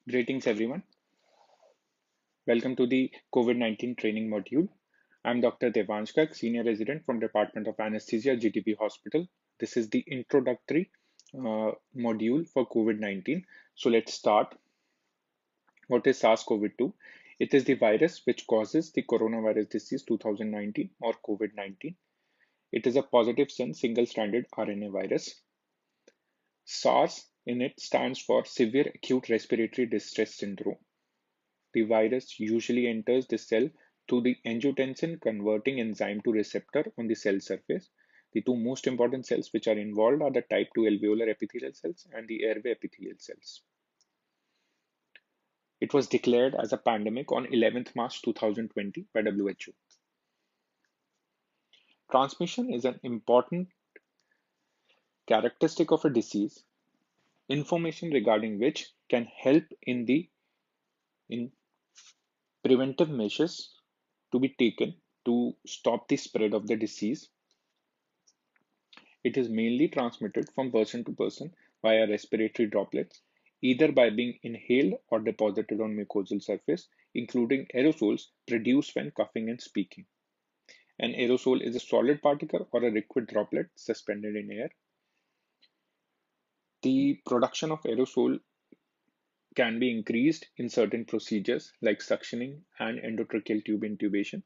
Greetings, everyone. Welcome to the COVID-19 training module. I'm Dr. Devansh Garg, Senior Resident from Department of Anesthesia, GTB Hospital. This is the introductory module for COVID-19. So let's start. What is SARS-CoV-2? It is the virus which causes the coronavirus disease 2019 or COVID-19. It is a positive sense single-stranded RNA virus. SARS in it stands for Severe Acute Respiratory Distress Syndrome. The virus usually enters the cell through the angiotensin converting enzyme to receptor on the cell surface. The two most important cells which are involved are the type 2 alveolar epithelial cells and the airway epithelial cells. It was declared as a pandemic on 11th March 2020 by WHO. Transmission is an important characteristic of a disease, information regarding which can help in preventive measures to be taken to stop the spread of the disease. It is mainly transmitted from person to person via respiratory droplets, either by being inhaled or deposited on mucosal surface, including aerosols produced when coughing and speaking. An aerosol is a solid particle or a liquid droplet suspended in air. The production of aerosol can be increased in certain procedures like suctioning and endotracheal tube intubation.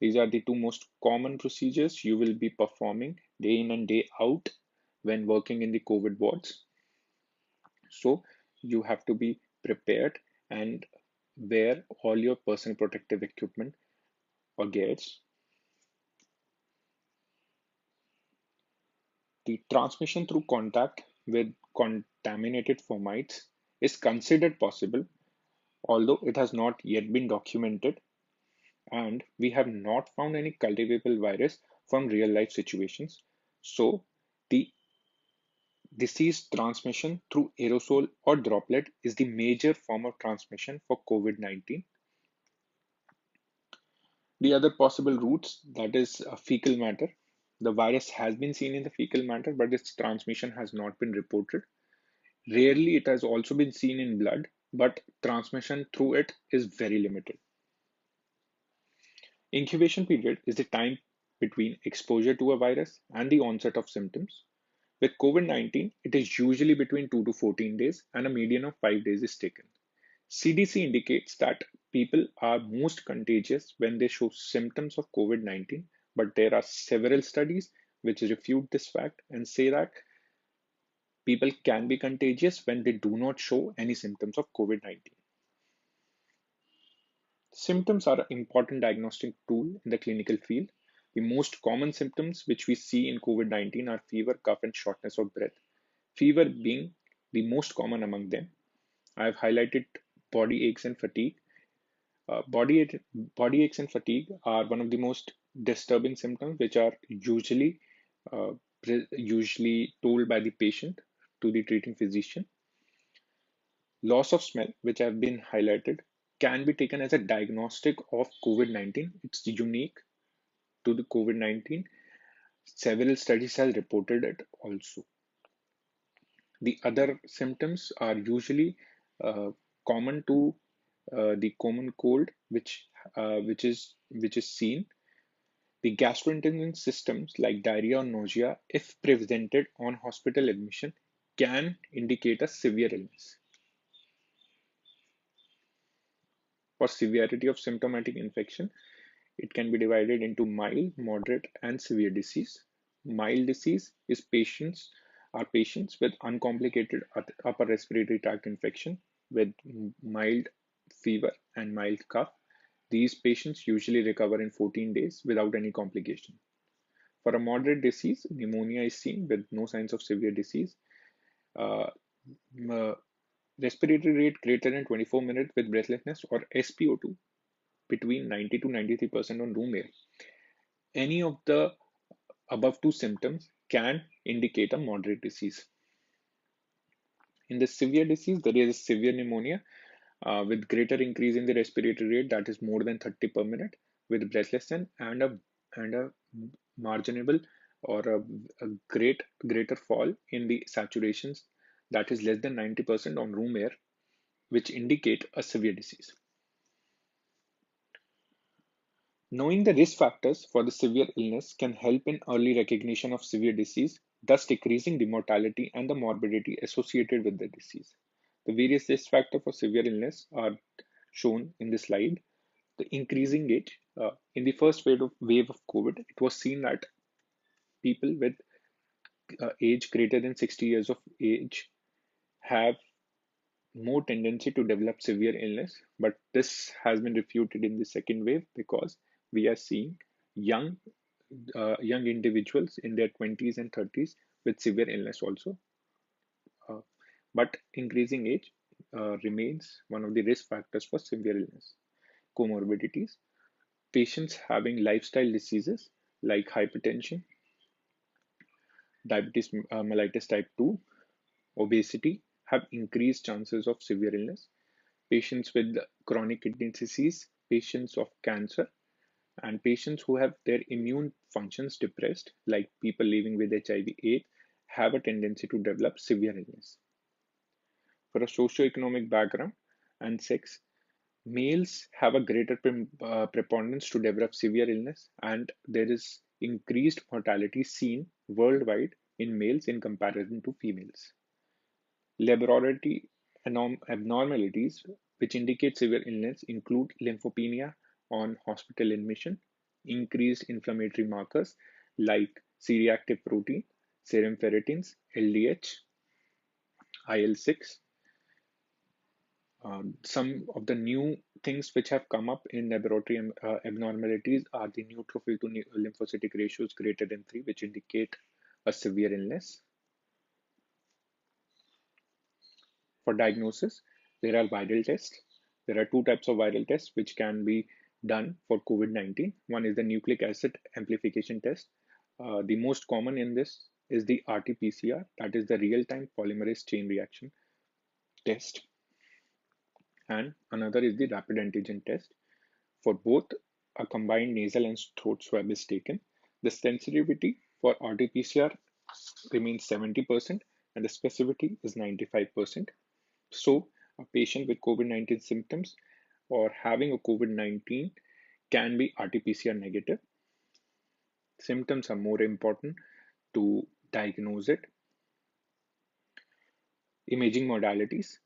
These are the two most common procedures you will be performing day in and day out when working in the COVID wards. So you have to be prepared and wear all your personal protective equipment or gears. The transmission through contact with contaminated fomites is considered possible, although it has not yet been documented, and we have not found any cultivable virus from real life situations. So the disease transmission through aerosol or droplet is the major form of transmission for COVID-19. The other possible routes, that is fecal matter. The virus has been seen in the fecal matter, but its transmission has not been reported. Rarely, it has also been seen in blood, but transmission through it is very limited. Incubation period is the time between exposure to a virus and the onset of symptoms. With COVID-19, it is usually between 2 to 14 days, and a median of 5 days is taken. CDC indicates that people are most contagious when they show symptoms of COVID-19, but there are several studies which refute this fact and say that people can be contagious when they do not show any symptoms of COVID-19. Symptoms are an important diagnostic tool in the clinical field. The most common symptoms which we see in COVID-19 are fever, cough, and shortness of breath. Fever being the most common among them. I have highlighted body aches and fatigue. Body aches and fatigue are one of the most disturbing symptoms, which are uh, usually told by the patient to the treating physician. Loss of smell, which have been highlighted, can be taken as a diagnostic of COVID-19. It's unique to the COVID-19. Several studies have reported it also. The other symptoms are usually uh, common to the common cold, which is seen. The gastrointestinal systems like diarrhea or nausea, if presented on hospital admission, can indicate a severe illness. For severity of symptomatic infection, it can be divided into mild, moderate, and severe disease. Mild disease is patients with uncomplicated upper respiratory tract infection with mild fever and mild cough. These patients usually recover in 14 days without any complication. For a moderate disease, pneumonia is seen with no signs of severe disease. Uh, m- Respiratory rate greater than 24 minutes with breathlessness or SpO2 between 90 to 93% on room air. Any of the above two symptoms can indicate a moderate disease. In the severe disease, there is a severe pneumonia with greater increase in the respiratory rate, that is more than 30 per minute, with breathlessness and a marginable or a greater fall in the saturations, that is less than 90% on room air. which indicate a severe disease. Knowing the risk factors for the severe illness can help in early recognition of severe disease, thus decreasing the mortality and the morbidity associated with the disease. The various risk factors for severe illness are shown in this slide. The increasing age. In the first wave of COVID, it was seen that people with age greater than 60 years of age have more tendency to develop severe illness, but this has been refuted in the second wave because we are seeing young young individuals in their 20s and 30s with severe illness also. Uh, but increasing age remains one of the risk factors for severe illness. Comorbidities. Patients having lifestyle diseases like hypertension, diabetes mellitus type 2, obesity have increased chances of severe illness. Patients with chronic kidney disease, patients of cancer, and patients who have their immune functions depressed, like people living with HIV/AIDS, have a tendency to develop severe illness. For a socioeconomic background and sex, males have a greater preponderance to develop severe illness, and there is increased mortality seen worldwide in males in comparison to females. Laboratory abnormalities which indicate severe illness include lymphopenia on hospital admission, increased inflammatory markers like C-reactive protein, serum ferritins, LDH, IL-6. Some of the new things which have come up in laboratory abnormalities are the neutrophil to lymphocytic ratios greater than 3, which indicate a severe illness. For diagnosis, there are viral tests. There are two types of viral tests which can be done for COVID-19. One is the nucleic acid amplification test. The most common in this is the RT-PCR, that is the real-time polymerase chain reaction test. And another is the rapid antigen test. For both, a combined nasal and throat swab is taken. The sensitivity for RT-PCR remains 70% and the specificity is 95%. So, a patient with COVID-19 symptoms or having a COVID-19 can be RT-PCR negative. Symptoms are more important to diagnose it. Imaging modalities.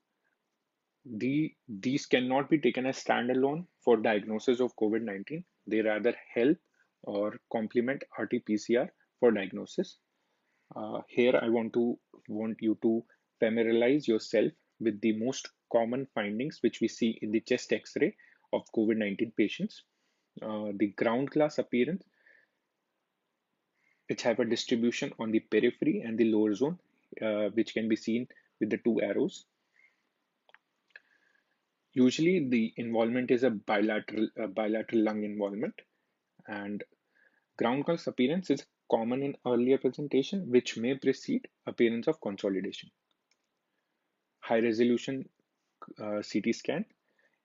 These cannot be taken as standalone for diagnosis of COVID-19. They rather help or complement RT-PCR for diagnosis. Here I want you to familiarize yourself with the most common findings which we see in the chest X-ray of COVID-19 patients. The ground glass appearance, which have a distribution on the periphery and the lower zone, which can be seen with the two arrows. Usually the involvement is a bilateral lung involvement, and ground glass appearance is common in earlier presentation, which may precede appearance of consolidation. High resolution CT scan.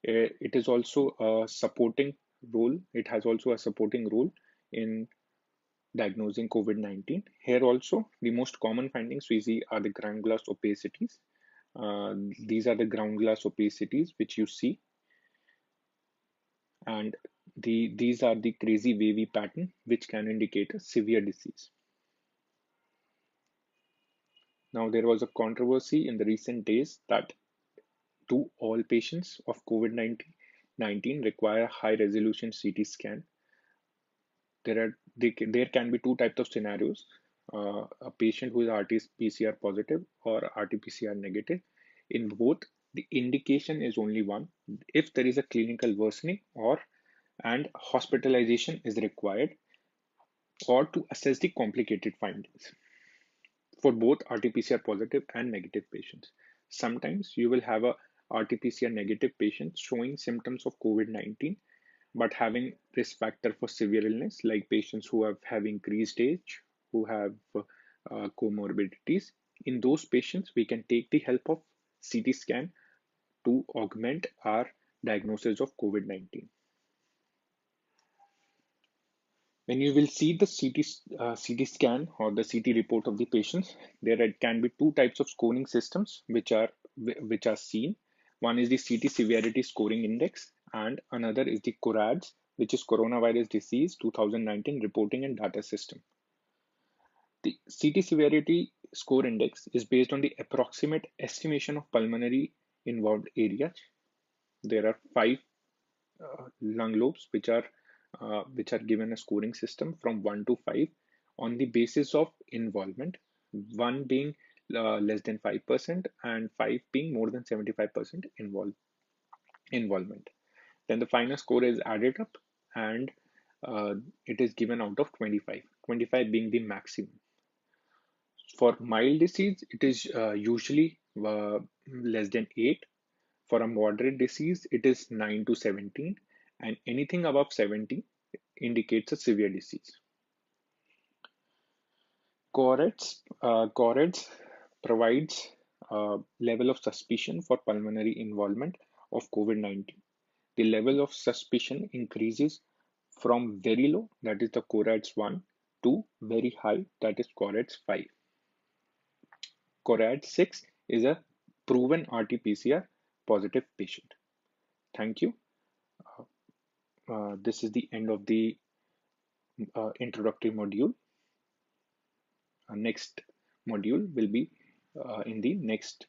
It is also a supporting role. It has also a supporting role in diagnosing COVID-19. Here also, the most common findings we see are the ground glass opacities. These are the ground glass opacities which you see, and these are the crazy wavy pattern which can indicate a severe disease. Now, there was a controversy in the recent days that do all patients of COVID-19 require high resolution CT scan. There can be two types of scenarios. A patient who is RT-PCR positive or RT-PCR negative. In both, the indication is only one. If there is a clinical worsening and hospitalization is required, or to assess the complicated findings for both RT-PCR positive and negative patients. Sometimes you will have a RT-PCR negative patient showing symptoms of COVID-19 but having risk factor for severe illness, like patients who have increased age, who have comorbidities. In those patients, we can take the help of CT scan to augment our diagnosis of COVID-19. When you will see the CT scan or the CT report of the patients, there can be two types of scoring systems which are seen. One is the CT Severity Scoring Index, and another is the CORADS, which is Coronavirus Disease 2019 Reporting and Data System. The CT Severity Score Index is based on the approximate estimation of pulmonary involved areas. There are five lung lobes which are given a scoring system from 1 to 5 on the basis of involvement, 1 being less than 5% and 5 being more than 75% involvement. Then the final score is added up, and it is given out of 25, 25 being the maximum. For mild disease, it is usually less than 8. For a moderate disease, it is 9 to 17, and anything above 70 indicates a severe disease. CORADS provides a level of suspicion for pulmonary involvement of COVID-19. The level of suspicion increases from very low, that is the CORADS 1, to very high, that is CORADS 5. CORADS 6 is a proven RT-PCR positive patient. Thank you. This is the end of the introductory module. Next module will be in the next